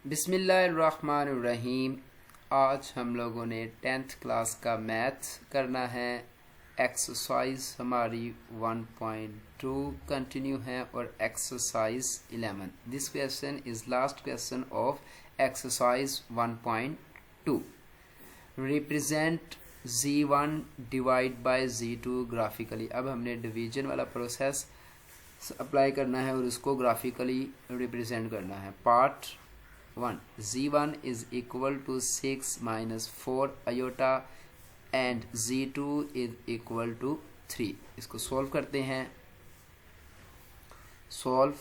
बिस्मिल्लाहिर्रहमानिर्रहीम। आज हम लोगों ने 10th क्लास का मैथ्स करना है। एक्सरसाइज हमारी 1.2 कंटिन्यू है और exercise 11। This question is last question of exercise 1.2। Represent Z1 divide by Z2 graphically. अब हमने डिवीजन वाला प्रोसेस अप्लाई करना है और उसको ग्राफिकली रिप्रेजेंट करना है। Part 1, Z1 is equal to 6 minus 4 iota and Z2 is equal to 3। इसको सॉल्व करते हैं। सॉल्व,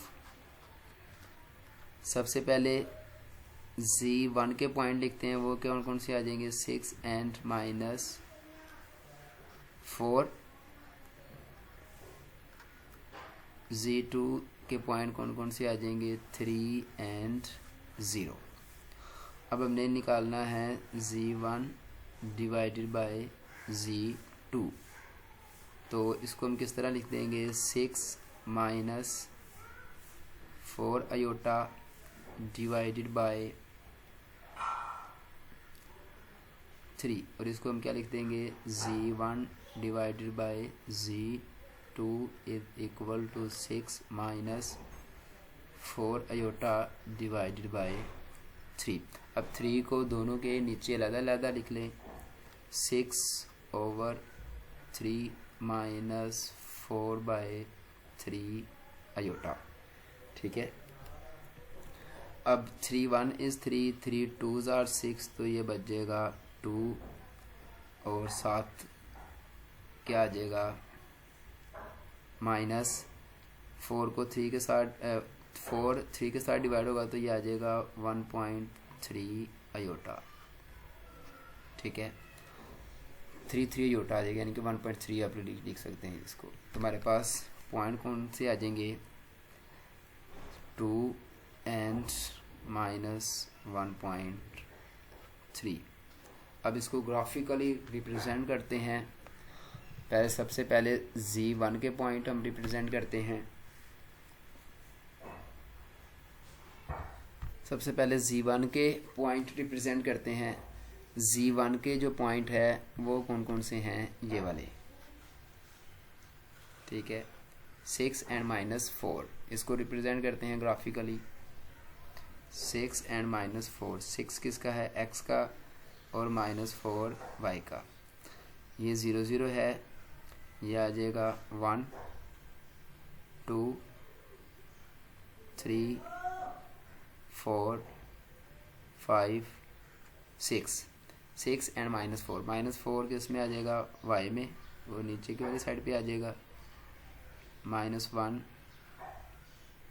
सबसे पहले Z1 के पॉइंट लिखते हैं। वो कौन कौन से आ जाएंगे? 6 and minus 4। Z2 के पॉइंट कौन कौन से आ जाएंगे? 3 and 0। अब हमने निकालना है Z1 डिवाइडेड बाय Z2। तो इसको हम किस तरह लिख देंगे? 6 माइनस 4 आयोटा डिवाइडेड बाय 3, और इसको हम क्या लिख देंगे? Z1 divided by Z2 is equal to 6 minus 4 iota divided by 3। अब 3 को दोनों के नीचे अलग-अलग लिख लें। 6 over 3 माइनस 4 बाय 3 आयोटा। ठीक है। अब 3 1 इज 3, 3 2s are 6, तो ये बच जाएगा 2 और 7 क्या आ जाएगा? माइनस 4 को 3 के साथ 4 3 के साथ डिवाइड होगा तो ये आ जाएगा 1.3 आयोटा। ठीक है, 3 आयोटा आ जाएगा, यानी कि 1.3 आप लिख सकते हैं इसको। तुम्हारे पास पॉइंट कौन से आ जाएंगे? 2 एंड माइनस 1.3। अब इसको ग्राफिकली रिप्रेजेंट करते हैं। सबसे पहले Z1 के पॉइंट हम रिप्रेजेंट करते हैं। सबसे पहले Z1 के पॉइंट रिप्रेजेंट करते हैं। Z1 के जो पॉइंट है वो कौन कौन से हैं? ये वाले। ठीक है, 6 एंड माइनस 4, इसको रिप्रेजेंट करते हैं ग्राफिकली। 6 एंड माइनस 4, 6 किसका है? x का, और माइनस 4 y का। ये 0 0 है, ये आ जाएगा 1 2 3 4 5 6। 6 एंड माइनस 4, माइनस 4 किस में आ जाएगा? y में, वो नीचे की वाली साइड पे आ जाएगा। Minus 1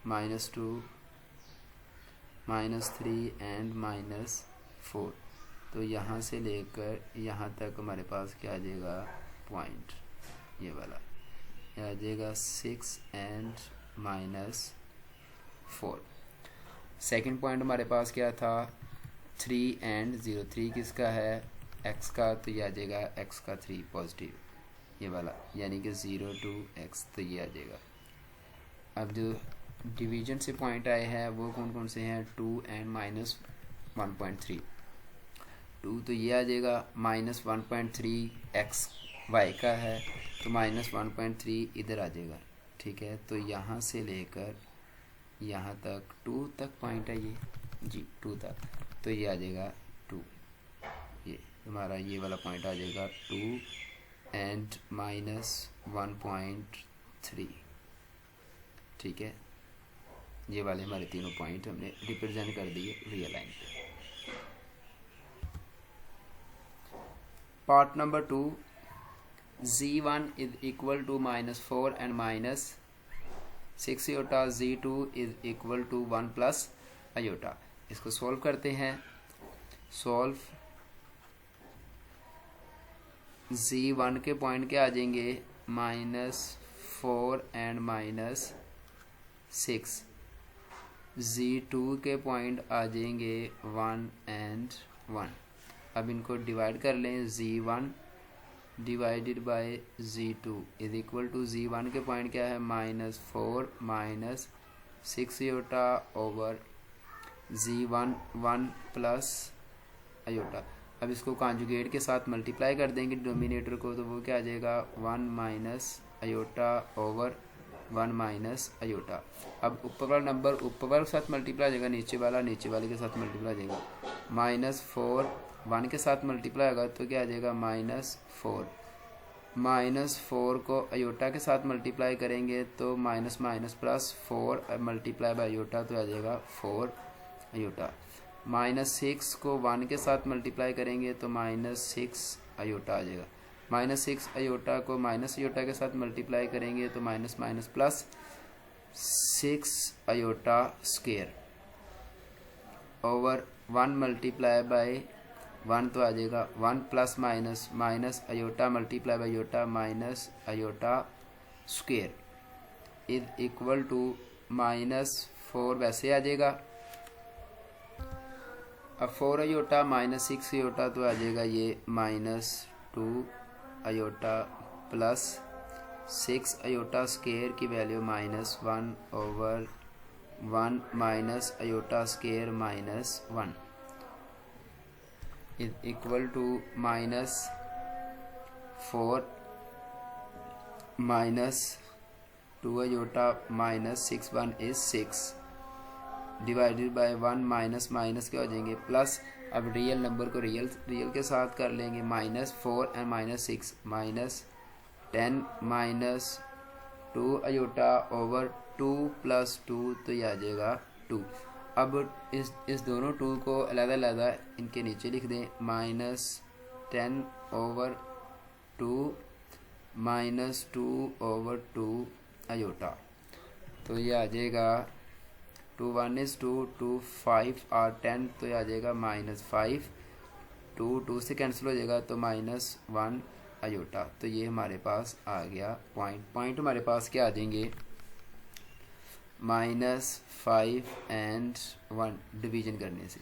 minus 2 minus 3 and minus 4। तो यहाँ से लेकर यहाँ तक हमारे पास क्या आ जाएगा? पॉइंट ये वाला, ये आ जाएगा 6 एंड माइनस 4। सेकंड पॉइंट हमारे पास क्या था? 3 एंड 0। 3 किसका है? x का, तो ये आ जाएगा x का 3 पॉजिटिव, ये वाला, यानी कि 0 to x, तो ये आ जाएगा। अब जो डिवीजन से पॉइंट आए हैं वो कौन कौन से हैं? 2 एंड माइनस 1.3। 2 तो ये आ जाएगा, माइनस 1.3 x y का है, तो माइनस 1.3 इधर आ जाएगा। ठीक है, तो यहाँ से लेकर यहाँ तक 2 तक पॉइंट है ये जी, 2 तक, तो ये आ जाएगा 2। ये हमारा ये वाला पॉइंट आ जाएगा 2 एंड माइनस 1.3। ठीक है, ये वाले हमारे तीनों पॉइंट हमने रिप्रेजेंट कर दिए रियल लाइन पे। Part number 2, Z1 is equal to minus 4 and minus 6 iota. Z2 is equal to 1 plus iota. इसको सॉल्व करते हैं। सॉल्व, Z1 के पॉइंट क्या आ जाएंगे? Minus 4 and minus 6। Z2 के पॉइंट आ जाएंगे 1 एंड 1। अब इनको डिवाइड कर लें। Z1 divided by Z2 is equal to Z1 के पॉइंट क्या है? Minus 4 minus 6 iota over Z1 plus iota. अब इसको कॉन्जुगेट के साथ मल्टीप्लाई कर देंगे डिनोमिनेटर को, तो वो क्या आ जाएगा 1 minus iota over 1 minus iota. अब ऊपर वाला नंबर ऊपर वाले के साथ मल्टीप्लाई हो जाएगा, नीचे वाले के साथ मल्टीप्लाई हो जाएगा। -4 1 के साथ मल्टीप्लाई होगा तो क्या आ जाएगा -4। -4 को आयोटा के साथ मल्टीप्लाई करेंगे तो minus minus plus 4 multiply by iota तो आ जाएगा 4 आयोटा। -6 को 1 के साथ मल्टीप्लाई करेंगे तो -6 आयोटा आ जाएगा। -6 आयोटा को माइनस आयोटा के साथ मल्टीप्लाई करेंगे तो minus minus plus 6 iota square over 1 multiply by 1 तो आ जाएगा 1 plus minus minus iota multiply by iota minus iota square is equal to -4 वैसे आ जाएगा। अब 4 आयोटा -6 आयोटा तो आ जाएगा ये -2 आयोटा प्लस 6 आयोटा स्क्वायर की value -1 over 1 minus iota square -1 is equal to -4 -2 iota -6 1 is 6 divided by 1 minus minus क्या हो जाएंगे प्लस। अब रियल नंबर को रियल के साथ कर लेंगे -4 एंड -6 -10 -2 आयोटा ओवर 2 + 2 तो ये आ जाएगा 2। अब इस दोनों 2 को अलग इनके नीचे लिख दें -10 ओवर 2 -2 ओवर 2 आयोटा तो ये आ जाएगा 2 1 is 2 2 5 और 10 तो ये आ जाएगा -5 2 से कैंसिल हो जाएगा तो -1 आयोटा। तो ये हमारे पास आ गया पॉइंट हमारे पास क्या आ जाएंगे -5 एंड 1 डिवीजन करने से।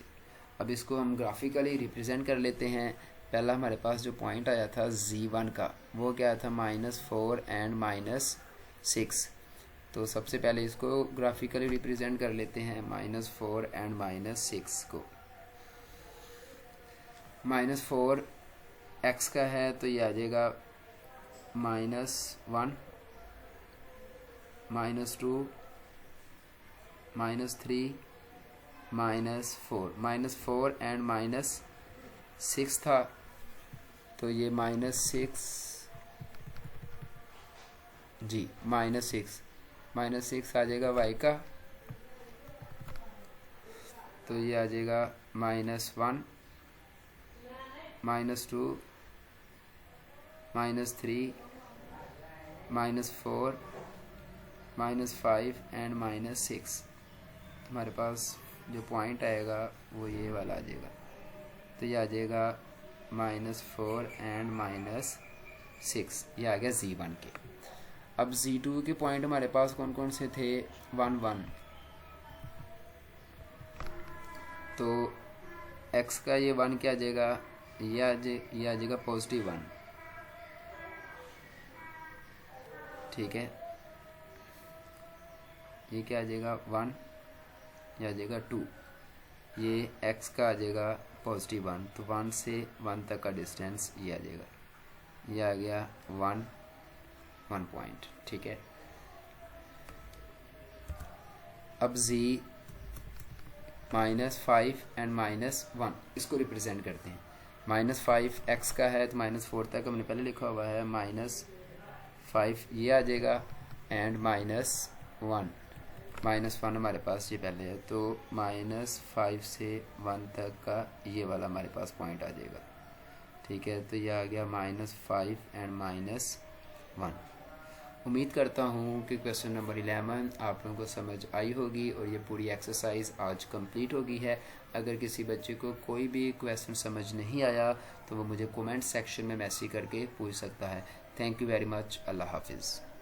अब इसको हम ग्राफिकली रिप्रेजेंट कर लेते हैं। पहला हमारे पास जो पॉइंट आया था Z1 का वो क्या था -4 एंड -6। तो सबसे पहले इसको ग्राफिकली रिप्रेजेंट कर लेते हैं -4 एंड -6 को। -4 x का है तो ये आ जाएगा -1 -2 -3 -4 एंड -6 था तो ये -6 जी -6 आ जाएगा y का तो ये आ जाएगा -1 -2 -3 -4 -5 एंड -6। हमारे पास जो पॉइंट आएगा वो ये वाला आ जाएगा तो ये आ जाएगा -4 एंड -6। ये आ गया Z1 के। अब Z2 के पॉइंट हमारे पास कौन कौन से थे 1 1 तो x का ये 1 क्या आ जाएगा ये आ जाएगा +1 ठीक है। ये क्या आ जाएगा 1 ये आ जाएगा 2 ये x का आ जाएगा +1 तो 1 से 1 तक का डिस्टेंस ये आ जाएगा। ये आ गया 1 पॉइंट ठीक है। अब Z -5 एंड -1 इसको रिप्रेजेंट करते हैं। -5 x का है तो -4 तक हमने पहले लिखा हुआ है -5 ये आ जाएगा एंड -1 हमारे पास ये पहले है तो -5 से 1 तक का ये वाला हमारे पास पॉइंट आ जाएगा ठीक है। तो ये आ गया -5 एंड -1। उम्मीद करता हूँ कि क्वेश्चन नंबर 11 आप लोगों को समझ आई होगी और ये पूरी एक्सरसाइज आज कंप्लीट हो गई है। अगर किसी बच्चे को कोई भी क्वेश्चन समझ नहीं आया तो वो मुझे कमेंट सेक्शन में मैसेज करके पूछ सकता है। Thank you very much. अल्लाह हाफिज़।